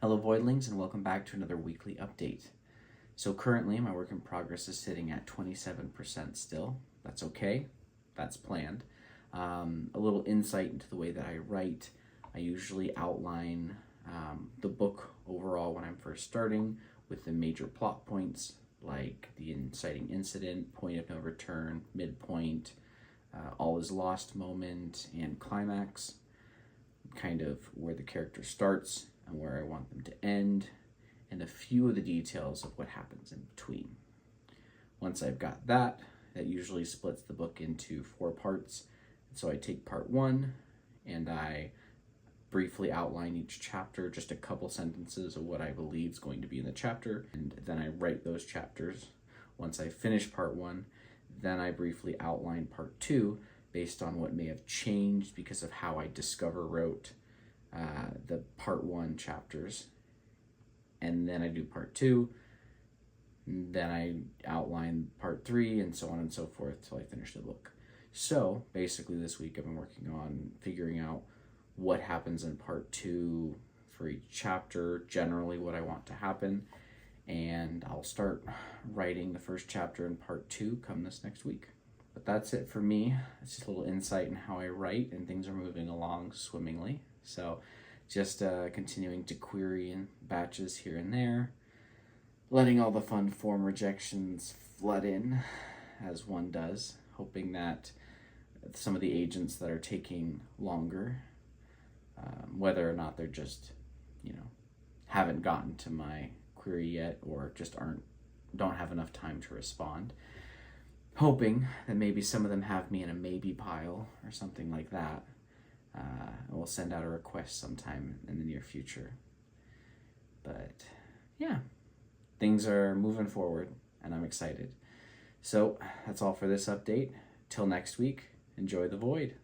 Hello Voidlings, and welcome back to another weekly update. So currently my work in progress is sitting at 27% still. That's okay, that's planned. A little insight into the way that I write. I usually outline the book overall when I'm first starting with the major plot points like the inciting incident, point of no return, midpoint, all is lost moment, and climax. Kind of where the character starts and where I want them to end, and a few of the details of what happens in between. Once I've got that, that usually splits the book into 4 parts. So I take part 1 and I briefly outline each chapter, just a couple sentences of what I believe is going to be in the chapter, and then I write those chapters. Once I finish part 1, then I briefly outline part 2 based on what may have changed because of how I wrote the part 1 chapters. And then I do part 2, then I outline part 3, and so on and so forth till I finish the book. So basically this week I've been working on figuring out what happens in part 2 for each chapter, generally what I want to happen, and I'll start writing the first chapter in part 2 come this next week. But that's it for me. It's just a little insight in how I write, and things are moving along swimmingly. So just continuing to query in batches here and there, letting all the fun form rejections flood in as one does, hoping that some of the agents that are taking longer, whether or not they're just, haven't gotten to my query yet or just don't have enough time to respond. Hoping that maybe some of them have me in a maybe pile or something like that. We'll send out a request sometime in the near future. But yeah, things are moving forward and I'm excited. So that's all for this update. Till next week, enjoy the void.